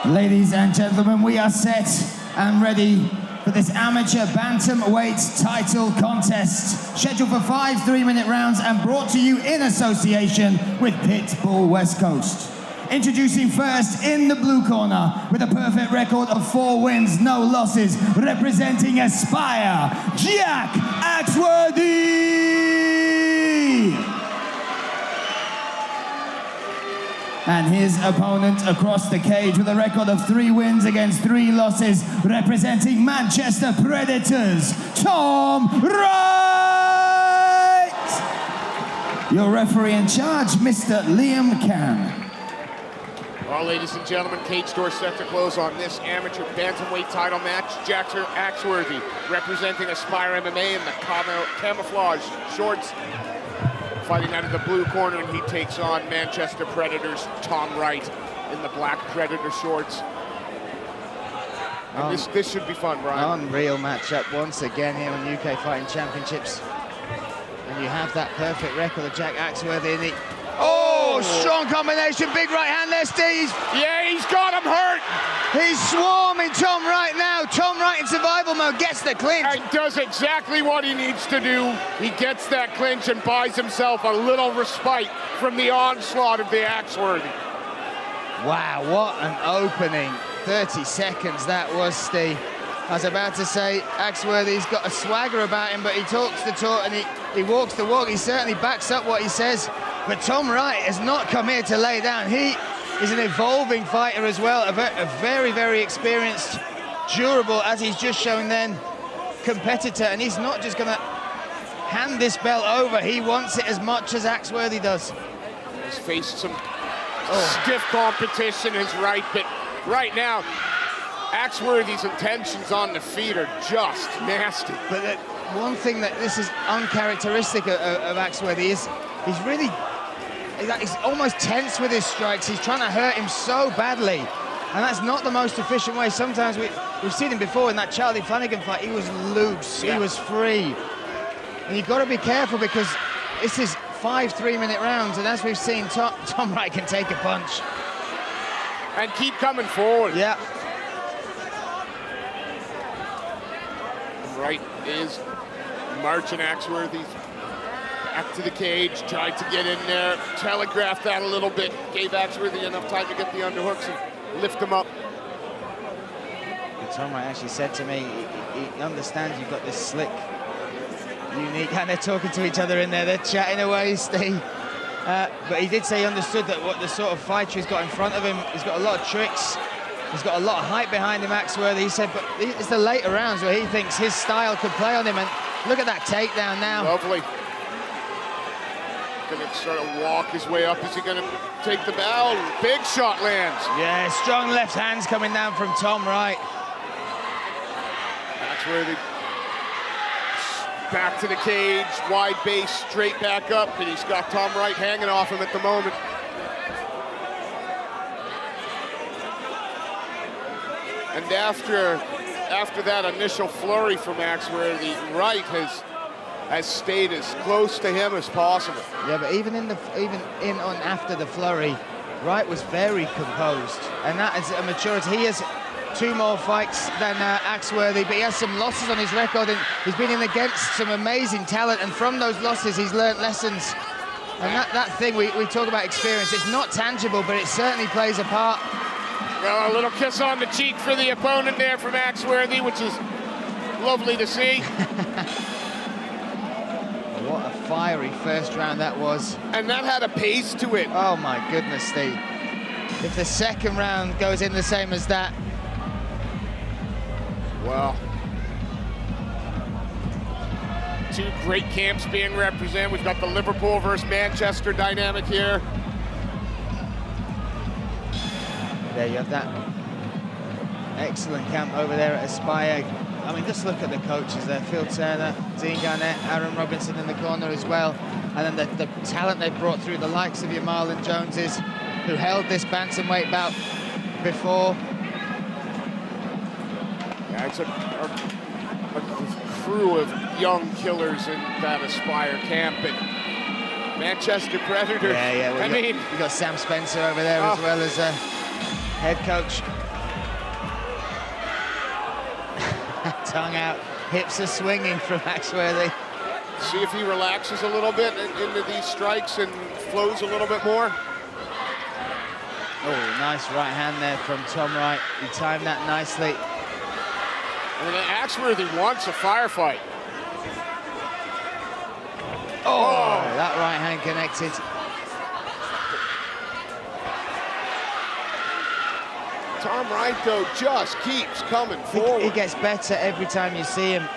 Ladies and gentlemen, we are set and ready for this amateur bantamweight title contest, scheduled for 5 3-minute rounds and brought to you in association with Pitbull West Coast. Introducing first in the blue corner with a perfect record of 4 wins, no losses, representing Aspire, Jack Axworthy! And his opponent across the cage with a record of 3 wins against 3 losses, representing Manchester Predators, Tom Wright! Your referee in charge, Mr. Liam Can. Well, ladies and gentlemen, cage door set to close on this amateur bantamweight title match. Jack Axworthy representing Aspire MMA in the camouflage shorts, fighting out of the blue corner, and he takes on Manchester Predators' Tom Wright in the black Predator shorts. And this should be fun, Brian. Unreal matchup once again here on UK Fighting Championships. And you have that perfect record of Jack Axworthy in the... Oh, strong combination, big right hand there, Steve. Yeah, he's got him hurt. He's swarming Tom Wright now. Tom Wright in survival mode gets the clinch. And does exactly what he needs to do. He gets that clinch and buys himself a little respite from the onslaught of the Axworthy. Wow, what an opening. 30 seconds that was, Steve. I was about to say, Axworthy's got a swagger about him, but he talks the talk and he walks the walk. He certainly backs up what he says. But Tom Wright has not come here to lay down. He is an evolving fighter as well, a very, very experienced, durable, as he's just shown then, competitor. And he's not just going to hand this belt over. He wants it as much as Axworthy does. He's faced some stiff competition, is right, but right now, Axworthy's intentions on the feet are just nasty. But one thing that this is uncharacteristic of Axworthy is he's almost tense with his strikes. He's trying to hurt him so badly, and that's not the most efficient way. Sometimes we've seen him before in that Charlie Flanagan fight. He was loose, he was free, and you've got to be careful because this is 5 3-minute rounds, and as we've seen, Tom Wright can take a punch and keep coming forward. Yeah. Wright is marching Axworthy back to the cage, tried to get in there, telegraphed that a little bit, gave Axworthy enough time to get the underhooks and lift him up. Tom Wright actually said to me, he understands you've got this slick, unique, and they're talking to each other in there, they're chatting away, Steve. But he did say he understood that what the sort of fighter he's got in front of him, he's got a lot of tricks, he's got a lot of hype behind him, Axworthy. He said, but it's the later rounds where he thinks his style could play on him, and look at that takedown now. Lovely. Gonna sort of walk his way up. Is he gonna take the bow? Big shot lands. Yeah, strong left hands coming down from Tom Wright. Axworthy back to the cage, wide base, straight back up, and he's got Tom Wright hanging off him at the moment. And after that initial flurry from Axworthy, Wright has stayed as close to him as possible. Yeah, but even after the flurry, Wright was very composed, and that is a maturity. He has 2 more fights than Axworthy, but he has some losses on his record, and he's been in against some amazing talent, and from those losses, he's learnt lessons. And that thing we talk about experience, it's not tangible, but it certainly plays a part. Well, a little kiss on the cheek for the opponent there from Axworthy, which is lovely to see. What a fiery first round that was. And that had a pace to it. Oh my goodness, Steve. If the second round goes in the same as that. Well, 2 great camps being represented. We've got the Liverpool versus Manchester dynamic here. There you have that excellent camp over there at Aspire. I mean, just look at the coaches there. Phil Turner, Dean Garnett, Aaron Robinson in the corner as well. And then the talent they've brought through, the likes of your Marlon Joneses, who held this bantamweight bout before. Yeah, it's a crew of young killers in that Aspire camp. And Manchester Predators. Yeah, well, I mean, you got Sam Spencer over there as well as head coach. tongue out. Hips are swinging from Axworthy. See if he relaxes a little bit into these strikes and flows a little bit more. Oh, nice right hand there from Tom Wright. He timed that nicely. I mean, Axworthy wants a firefight. Oh, that right hand connected. Tom Wright, though, just keeps coming forward. He gets better every time you see him.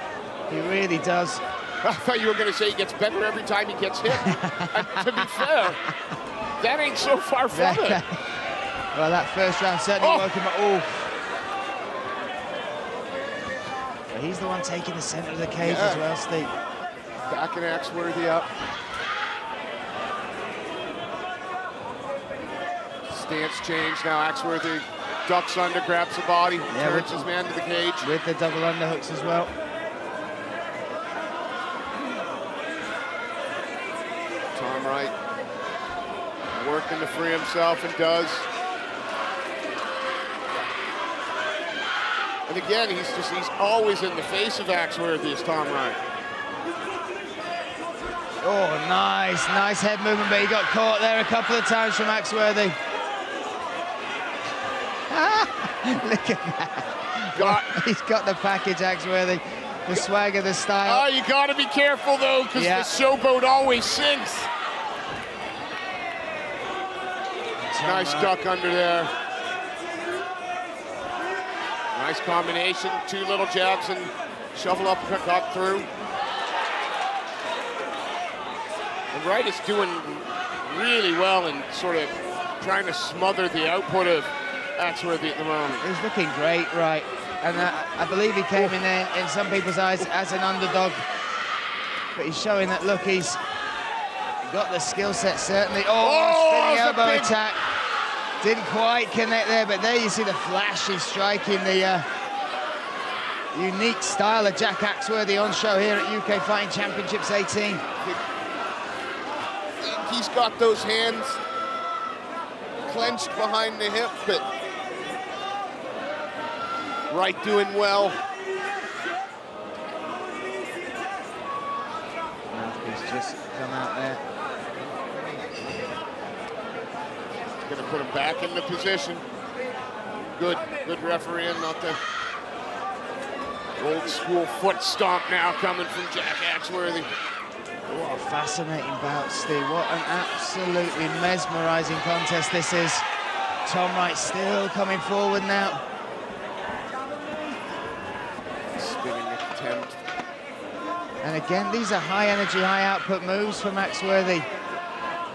He really does. I thought you were going to say he gets better every time he gets hit. To be fair, that ain't so far from it. Well, that first round certainly woke him up. Oh. But he's the one taking the center of the cage as well, Steve. Backing Axworthy up. Stance change now. Axworthy ducks under, grabs the body, turns his man to the cage. With the double underhooks as well. Tom Wright working to free himself, and does. And again, he's always in the face of Axworthy, is Tom Wright. Oh, nice head movement, but he got caught there a couple of times from Axworthy. Look at that. He's got the package, Axworthy. The swagger, the style. Oh, you got to be careful, though, because the showboat always sinks. Nice duck under there. Nice combination. Two little jabs and shovel up, got through. And Wright is doing really well in sort of trying to smother the output of Axworthy at the moment. He's looking great, Wright. And I believe he came in some people's eyes as an underdog. But he's showing that, look, he's got the skill set, certainly. Spinning elbow attack. Didn't quite connect there, but there you see the flashy striking, the unique style of Jack Axworthy on show here at UK Fighting Championships 18. He's got those hands clenched behind the hip, but Wright doing well. He's just come out there. Gonna put him back in the position. Good refereeing, not the old school foot stomp now coming from Jack Axworthy. What a fascinating bout, Steve. What an absolutely mesmerizing contest this is. Tom Wright still coming forward now. Spinning attempt. And again, these are high energy, high output moves from Axworthy.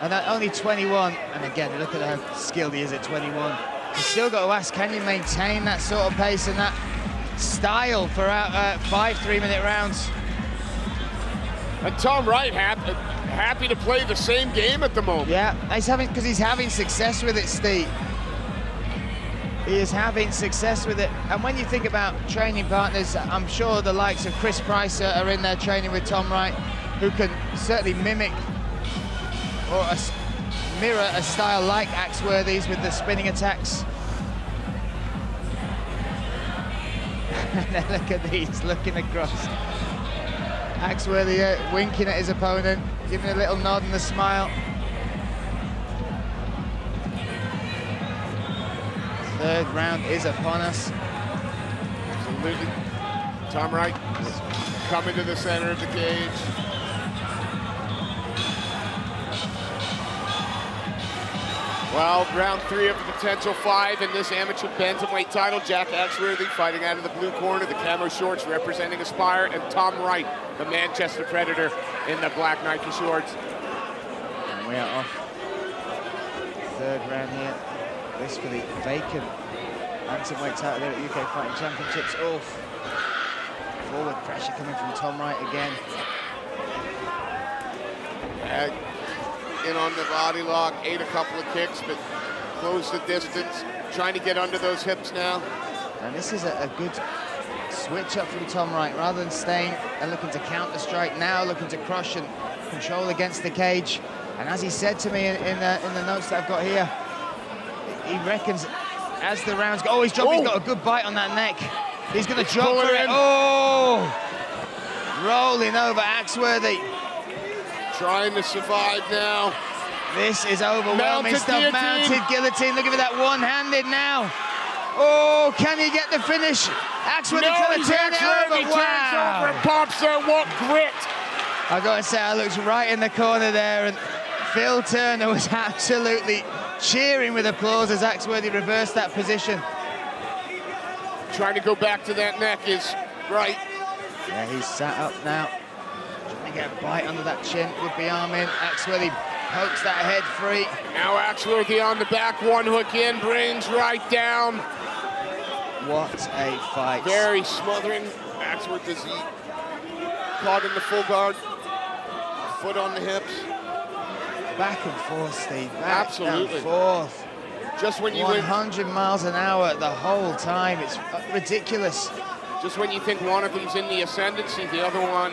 And at only 21, and again, look at how skilled he is at 21. You've still got to ask, can you maintain that sort of pace and that style for 5 3-minute rounds? And Tom Wright happy to play the same game at the moment. Yeah, he's having success with it, Steve. He is having success with it. And when you think about training partners, I'm sure the likes of Chris Price are in there training with Tom Wright, who can certainly mimic or mirror a style like Axworthy's with the spinning attacks. And then look at these, looking across. Axworthy winking at his opponent, giving a little nod and a smile. Third round is upon us. Absolutely. Tom Wright coming to the center of the cage. Well, round 3 of the potential 5 in this amateur bantamweight title. Jack Axworthy fighting out of the blue corner, the camo shorts representing Aspire, and Tom Wright, the Manchester Predator, in the black Nike shorts. And we are off. Third round here. This for the vacant bantamweight title there at UK Fighting Championships. Forward pressure coming from Tom Wright again. In on the body lock, ate a couple of kicks, but closed the distance, trying to get under those hips now. And this is a good switch up from Tom Wright, rather than staying and looking to counter strike, now looking to crush and control against the cage. And as he said to me in the notes that I've got here, he reckons as the rounds go, he's got a good bite on that neck. He's going to drop for it. Oh! Rolling over Axworthy. Trying to survive now. This is overwhelming Mounted stuff. guillotine. Mounted guillotine. Look at that one-handed now. Oh, can he get the finish? Axworthy trying to turn it over. Wow. Turns over and pops out. What grit. I've got to say, I looked right in the corner there, and Phil Turner was absolutely cheering with applause as Axworthy reversed that position. Trying to go back to that neck is Wright. Yeah, he's sat up now. Trying to get a bite under that chin with the arm in. Axworthy pokes that head free. Now Axworthy on the back, one hook in, brings Wright down. What a fight. Very smothering. Axworthy as he caught in the full guard. Foot on the hips. Back and forth, Steve. Back Absolutely. and forth. Just when you 100 miles an hour the whole time. It's ridiculous. Just when you think one of them's in the ascendancy, the other one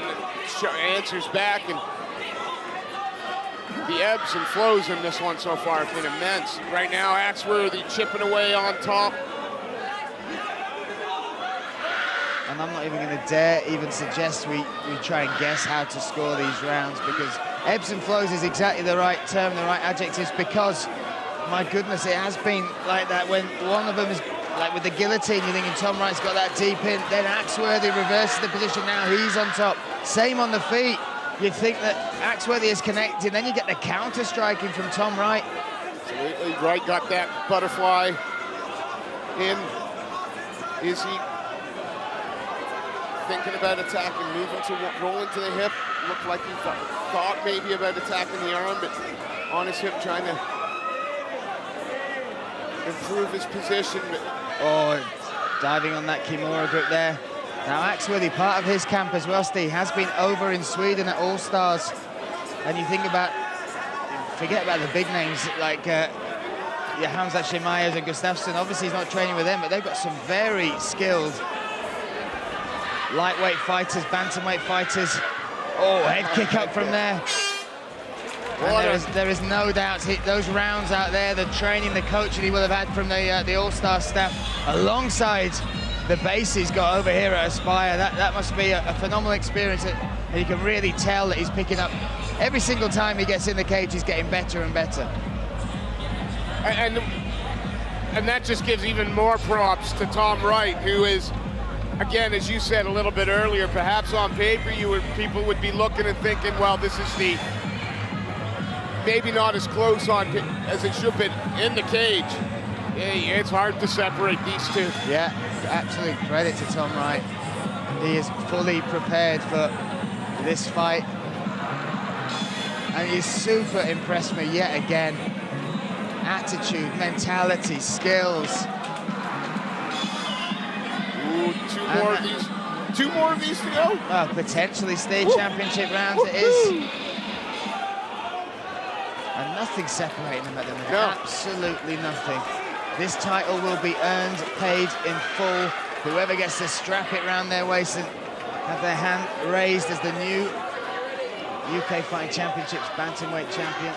answers back, and the ebbs and flows in this one so far have been immense. Right now, Axworthy chipping away on top. And I'm not even going to dare even suggest we try and guess how to score these rounds, because ebbs and flows is exactly the right term, the right adjectives, because, my goodness, it has been like that when one of them is, like with the guillotine, you're thinking Tom Wright's got that deep in, then Axworthy reverses the position, now he's on top. Same on the feet. You'd think that Axworthy is connected, then you get the counter-striking from Tom Wright. Absolutely, Wright got that butterfly in. Is he thinking about attacking, moving to rolling to the hip? Looked like he thought maybe about attacking the arm, but on his hip trying to improve his position. Oh, diving on that Kimura grip there. Now Axworthy, part of his camp as well, Steve, has been over in Sweden at All-Stars. And you think about, forget about the big names like Hamza Chimaev and Gustafsson. Obviously he's not training with them, but they've got some very skilled lightweight fighters, bantamweight fighters. Oh, head kick up from there. And there is no doubt those rounds out there, the training, the coaching he will have had from the All-Star staff, alongside the base he's got over here at Aspire, that must be a phenomenal experience. And you can really tell that he's picking up. Every single time he gets in the cage, he's getting better and better. And that just gives even more props to Tom Wright, who is, again, as you said a little bit earlier, perhaps on paper people would be looking and thinking, well, this is the maybe not as close on as it should be in the cage. It's hard to separate these two. Yeah, absolute credit to Tom Wright. He is fully prepared for this fight. And he's super impressed me yet again. Attitude, mentality, skills. Ooh, two more of these to go? Well, potentially state championship rounds it is. And nothing separating them at the minute. No. Absolutely nothing. This title will be earned, paid in full. Whoever gets to strap it round their waist and have their hand raised as the new UK Fighting Championships Bantamweight champion.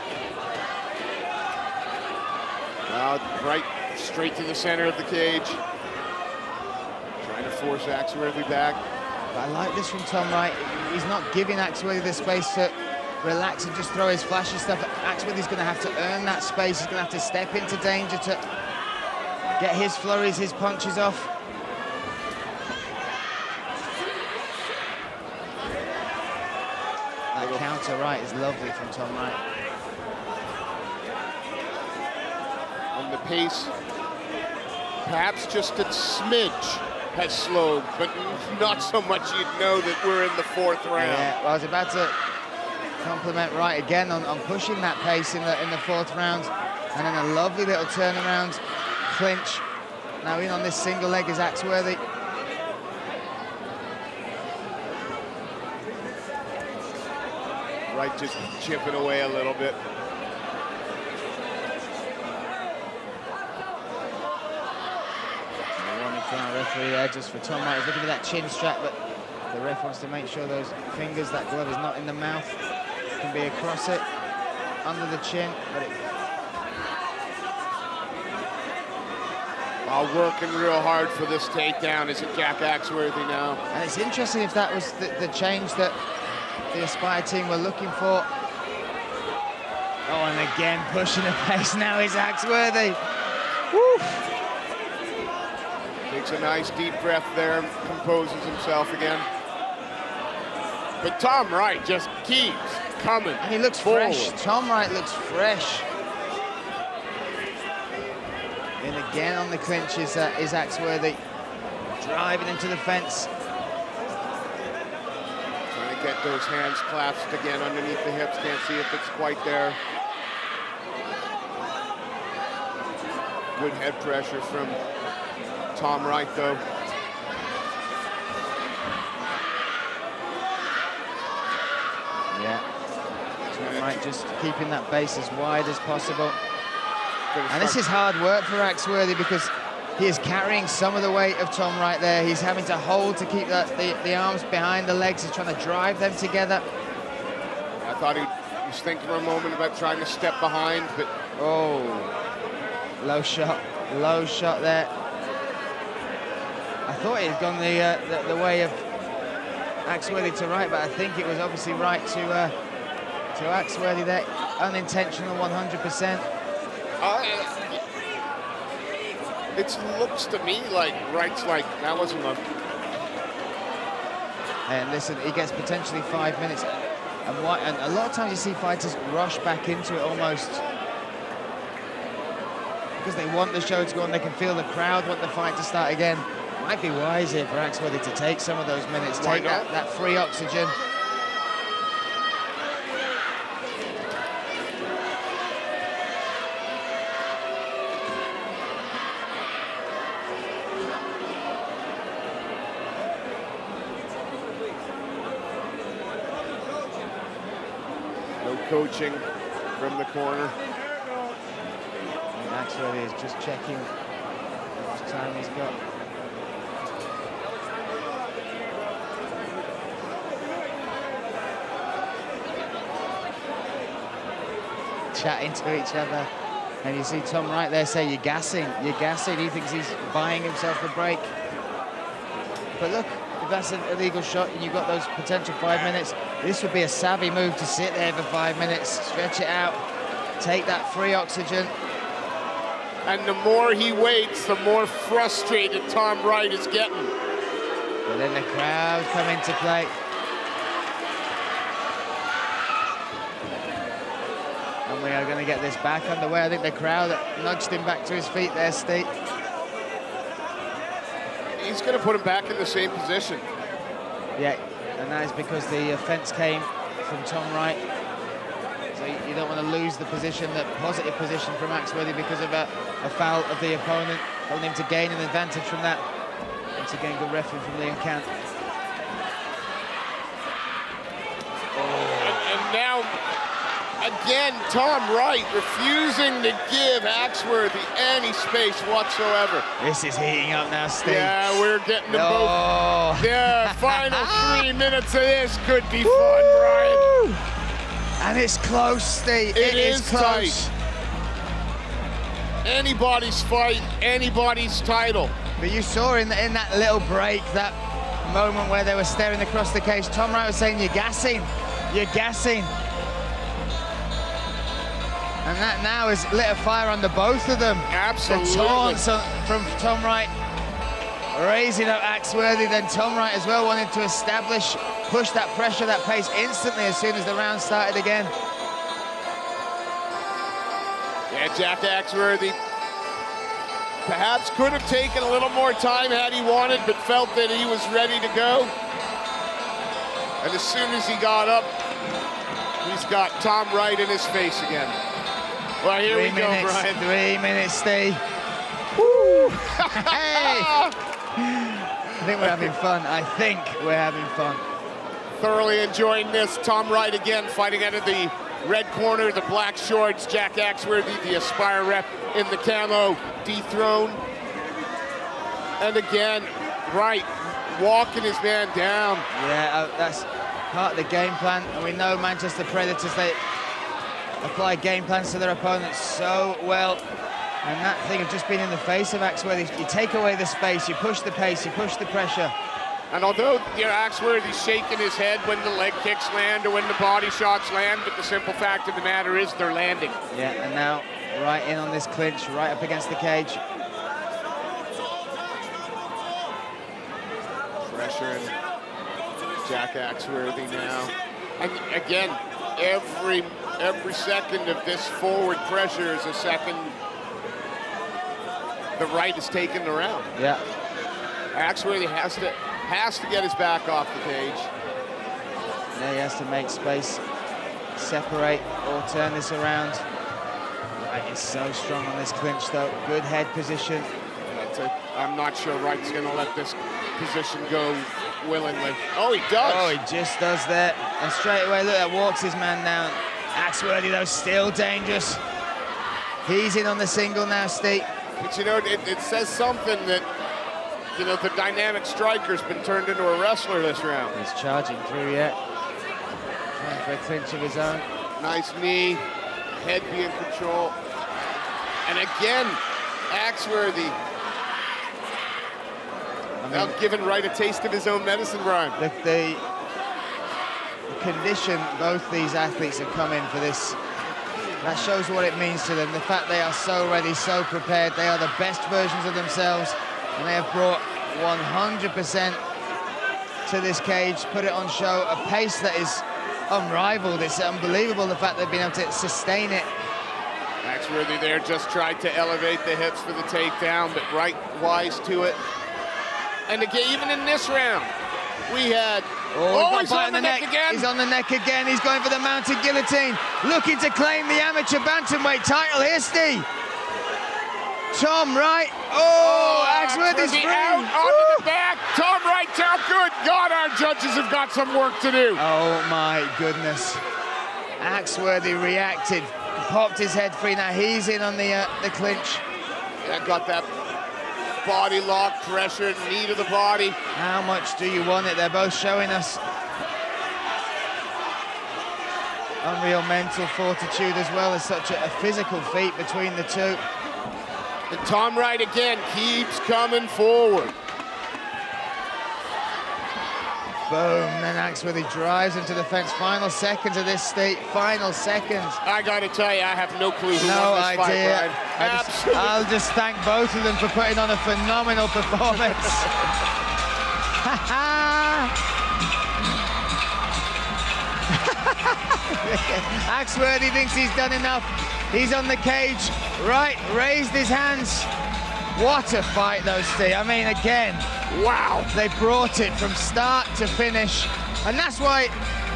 Right straight to the center of the cage. Trying to force Axworthy back. But I like this from Tom Wright. He's not giving Axworthy the space to relax and just throw his flashy stuff. Axworthy's going to have to earn that space. He's going to have to step into danger to get his flurries, his punches off. That counter right is lovely from Tom Wright. And the pace, perhaps just a smidge, has slowed, but not so much you'd know that we're in the fourth round. Yeah, well, I was about to compliment Wright again on pushing that pace in the fourth round, and then a lovely little turnaround clinch. Now in on this single leg is Axworthy. Wright just chipping away a little bit. Referee there just for Tom Wright. He's looking for that chin strap, but the ref wants to make sure those fingers, that glove is not in the mouth. Can be across it, under the chin, but Working real hard for this takedown is Jack Axworthy now. And it's interesting if that was the change that the Aspire team were looking for. Oh, and again, pushing the pace now is Axworthy. Woo! Takes a nice deep breath there, composes himself again. But Tom Wright just keeps coming. And he looks forward. fresh. Tom Wright looks fresh. And again on the clinch is Axworthy, driving into the fence. Trying to get those hands clasped again underneath the hips. Can't see if it's quite there. Good head pressure from Tom Wright, though. Yeah. Tom Wright just keeping that base as wide as possible. And this is hard work for Axworthy because he is carrying some of the weight of Tom Wright there. He's having to hold to keep the arms behind the legs. He's trying to drive them together. I thought he was thinking for a moment about trying to step behind, but... Oh, low shot there. I thought he had gone the way of Axworthy to Wright, but I think it was obviously Wright to Axworthy there. Unintentional 100%. It looks to me like Wright's like, that wasn't enough. And listen, he gets potentially 5 minutes. And a lot of times you see fighters rush back into it almost because they want the show to go on. They can feel the crowd want the fight to start again. Might be wise here for Axworthy to take some of those minutes, take that free oxygen. Coaching from the corner. And Axworthy is just checking how much time he's got. Chatting to each other. And you see Tom Wright there say, you're gassing. He thinks he's buying himself a break. But look, if that's an illegal shot and you've got those potential 5 minutes, this would be a savvy move to sit there for 5 minutes, stretch it out, take that free oxygen. And the more he waits, the more frustrated Tom Wright is getting. But then the crowd come into play. And we are going to get this back underway. I think the crowd nudged him back to his feet there, Steve. He's going to put him back in the same position. Yeah, and that is because the offense came from Tom Wright. So you don't want to lose the position, the positive position from Axworthy because of a foul of the opponent. Want him to gain an advantage from that. Once again, good referee from Liam Kant. And now, again, Tom Wright refusing to give Axworthy any space whatsoever. This is heating up now, Steve. Yeah, we're getting them both. Yeah, final 3 minutes of this could be fun, Brian. And it's close, Steve. It is close. tight. Anybody's fight, anybody's title. But you saw in that little break, that moment where they were staring across the cage, Tom Wright was saying, you're gassing. And that now has lit a fire under both of them. Absolutely. The taunts from Tom Wright raising up Axworthy, then Tom Wright as well wanted to push that pressure, that pace instantly as soon as the round started again. Yeah, Jack Axworthy perhaps could have taken a little more time had he wanted, but felt that he was ready to go. And as soon as he got up, he's got Tom Wright in his face again. Well, here we go, Brian. 3 minutes, Steve. Woo! Hey! I think we're having fun. Thoroughly enjoying this. Tom Wright again fighting out of the red corner, the black shorts. Jack Axworthy, the Aspire rep in the camo, dethroned. And again, Wright walking his man down. Yeah, that's part of the game plan. And we know Manchester Predators, they apply game plans to their opponents so well. And that thing of just being in the face of Axworthy, you take away the space, you push the pace, you push the pressure. And although Axworthy's shaking his head when the leg kicks land or when the body shots land, but the simple fact of the matter is they're landing. Yeah, and now right in on this clinch, right up against the cage. Pressuring Jack Axworthy now. And again, every second of this forward pressure is a second the right is taking the round. Yeah. Axworthy has to get his back off the cage. Yeah, he has to make space, separate or turn this around. Wright is so strong on this clinch though. Good head position. I'm not sure Wright's gonna let this position go willingly. Oh, he does. Oh, he just does that. And straight away, look, that walks his man down. Axworthy though, still dangerous. He's in on the single now, Steve. But you know, it says something that, you know, the dynamic striker's been turned into a wrestler this round. He's charging through yet. Trying for a clinch of his own. Nice knee, head be in control. And again, Axworthy now giving Wright a taste of his own medicine, Brian. The condition both these athletes have come in for this, that shows what it means to them. The fact they are so ready, so prepared. They are the best versions of themselves, and they have brought 100% to this cage, put it on show, a pace that is unrivaled. It's unbelievable the fact they've been able to sustain it. Axworthy there just tried to elevate the hips for the takedown, but Wright wise to it. And again, even in this round, we had... Oh, he's on the neck again. He's on the neck again. He's going for the mounted guillotine. Looking to claim the amateur bantamweight title here, Steve. Tom Wright. Oh, Axworthy's free. Out onto the back. Tom Wright's out. Good God, our judges have got some work to do. Oh, my goodness. Axworthy reacted, popped his head free. Now he's in on the clinch. Yeah, got that body lock, pressure, knee to the body. How much do you want it? They're both showing us unreal mental fortitude as well as such a physical feat between the two. And Tom Wright again keeps coming forward. Boom, then Axworthy drives into the fence. Final seconds of this state, final seconds. I gotta tell you, I have no clue who won this fight, Brian. Absolutely. I'll just thank both of them for putting on a phenomenal performance. Axworthy thinks he's done enough. He's on the cage, right, raised his hands. What a fight, though, Steve. I mean, again, wow. They brought it from start to finish. And that's why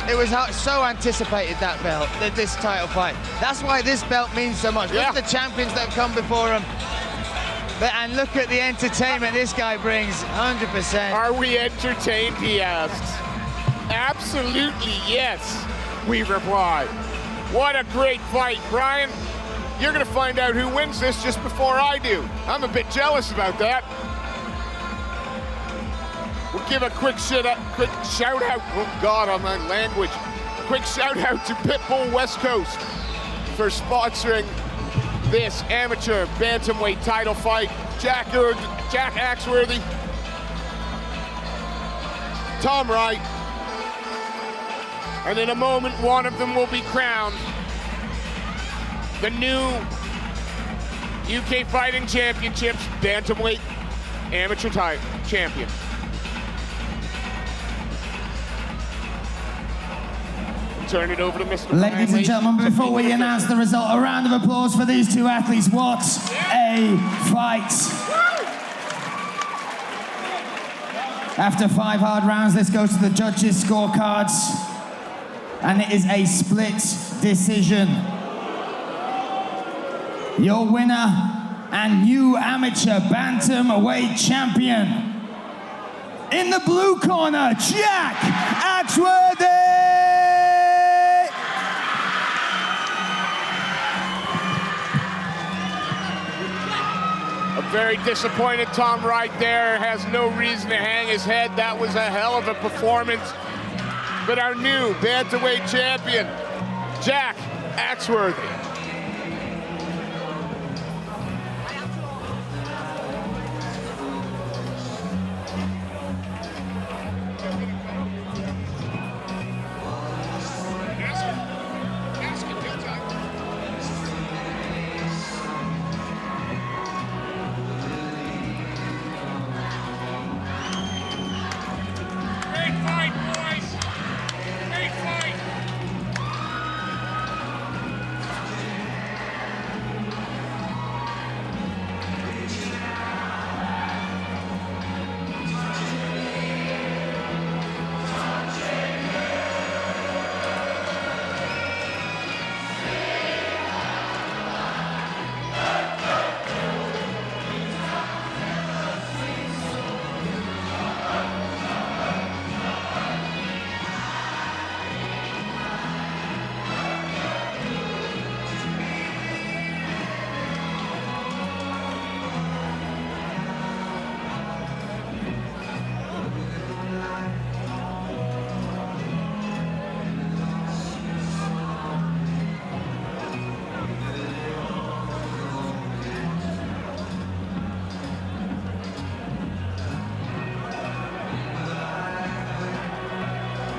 it was so anticipated, that belt, this title fight. That's why this belt means so much. Yeah. Look at the champions that have come before him. And look at the entertainment this guy brings, 100%. Are we entertained, he asks. Absolutely, yes, we reply. What a great fight, Brian. You're gonna find out who wins this just before I do. I'm a bit jealous about that. We'll give a quick shout out, oh God, on my language. Quick shout out to Pitbull West Coast for sponsoring this amateur bantamweight title fight. Jack Axworthy, Tom Wright, and in a moment, one of them will be crowned the new UK Fighting Championships Bantamweight Amateur Champion. Turn it over to Mr. Ladies and gentlemen, before we announce the result, a round of applause for these two athletes. What a fight. After 5 hard rounds, this goes to the judges' scorecards. And it is a split decision. Your winner and new amateur bantamweight champion. In the blue corner, Jack Axworthy! A very disappointed Tom Wright there, has no reason to hang his head. That was a hell of a performance. But our new bantamweight champion, Jack Axworthy.